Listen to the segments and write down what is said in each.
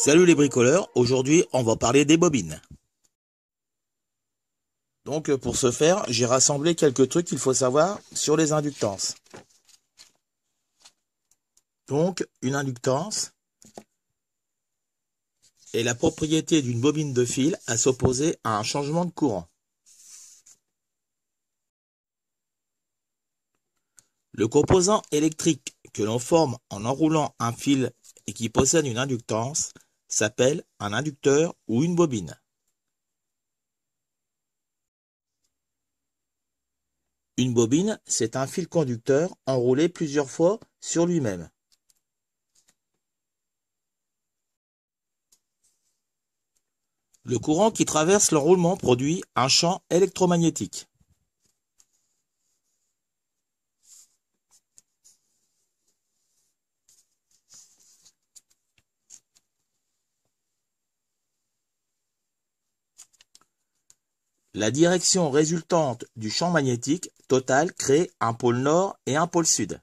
Salut les bricoleurs, aujourd'hui on va parler des bobines. Donc pour ce faire, j'ai rassemblé quelques trucs qu'il faut savoir sur les inductances. Donc une inductance est la propriété d'une bobine de fil à s'opposer à un changement de courant. Le composant électrique que l'on forme en enroulant un fil et qui possède une inductance s'appelle un inducteur ou une bobine. Une bobine, c'est un fil conducteur enroulé plusieurs fois sur lui-même. Le courant qui traverse l'enroulement produit un champ électromagnétique. La direction résultante du champ magnétique total crée un pôle nord et un pôle sud.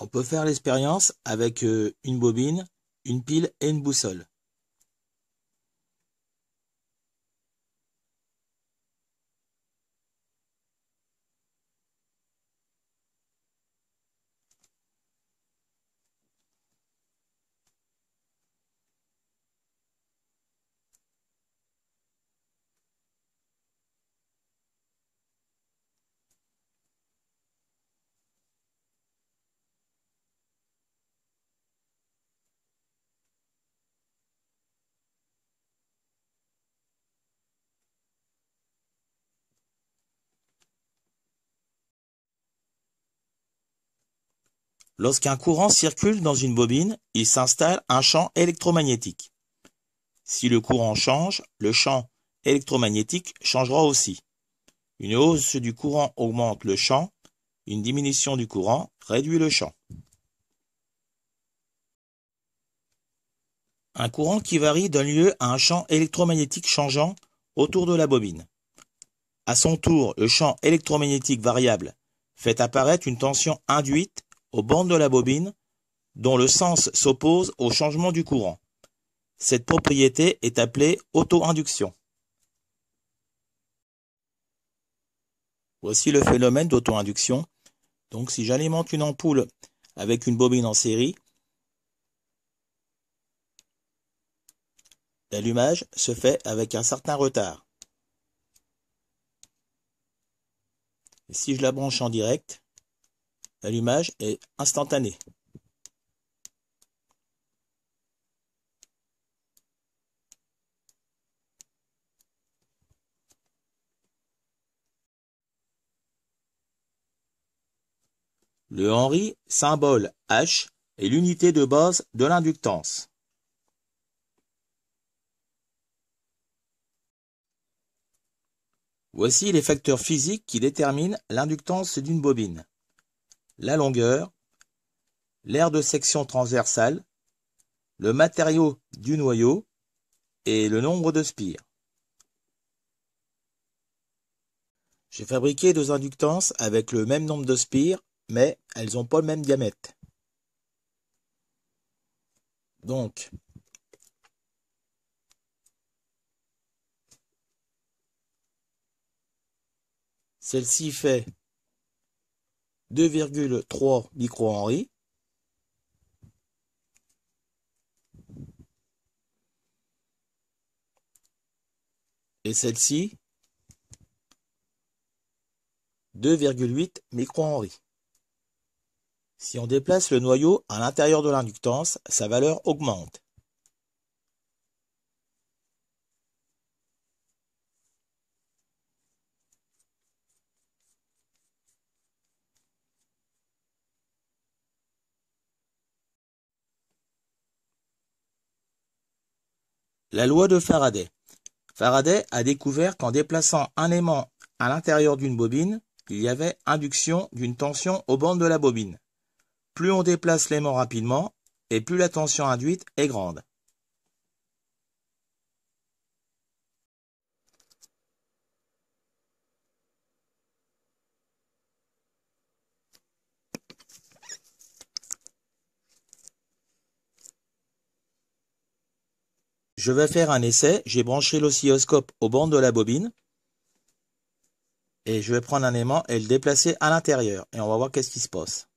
On peut faire l'expérience avec une bobine, une pile et une boussole. Lorsqu'un courant circule dans une bobine, il s'installe un champ électromagnétique. Si le courant change, le champ électromagnétique changera aussi. Une hausse du courant augmente le champ, une diminution du courant réduit le champ. Un courant qui varie donne lieu à un champ électromagnétique changeant autour de la bobine. À son tour, le champ électromagnétique variable fait apparaître une tension induite aux bandes de la bobine dont le sens s'oppose au changement du courant. Cette propriété est appelée auto-induction. Voici le phénomène d'auto-induction. Donc si j'alimente une ampoule avec une bobine en série, l'allumage se fait avec un certain retard. Et si je la branche en direct, l'allumage est instantané. Le Henry, symbole H, est l'unité de base de l'inductance. Voici les facteurs physiques qui déterminent l'inductance d'une bobine. La longueur, l'aire de section transversale, le matériau du noyau et le nombre de spires. J'ai fabriqué deux inductances avec le même nombre de spires, mais elles n'ont pas le même diamètre. Donc, celle-ci fait 2,3 microhenry. Et celle-ci, 2,8 microhenry. Si on déplace le noyau à l'intérieur de l'inductance, sa valeur augmente. La loi de Faraday. Faraday a découvert qu'en déplaçant un aimant à l'intérieur d'une bobine, il y avait induction d'une tension aux bandes de la bobine. Plus on déplace l'aimant rapidement, et plus la tension induite est grande. Je vais faire un essai. J'ai branché l'oscilloscope aux bornes de la bobine. Et je vais prendre un aimant et le déplacer à l'intérieur. Et on va voir qu'est-ce qui se passe.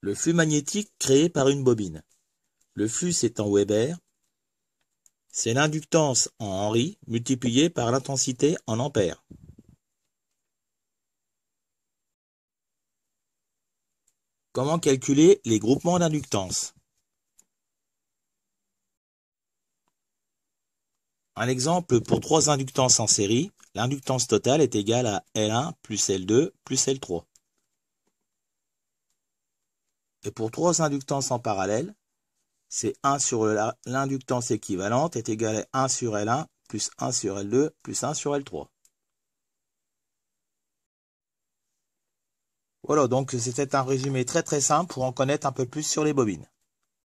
Le flux magnétique créé par une bobine. Le flux, c'est en Weber. C'est l'inductance en Henry multipliée par l'intensité en ampères. Comment calculer les groupements d'inductance? Un exemple pour 3 inductances en série, l'inductance totale est égale à L1 plus L2 plus L3. Et pour 3 inductances en parallèle, c'est 1 sur l'inductance équivalente est égale à 1 sur L1 plus 1 sur L2 plus 1 sur L3. Voilà, donc c'était un résumé très simple pour en connaître un peu plus sur les bobines.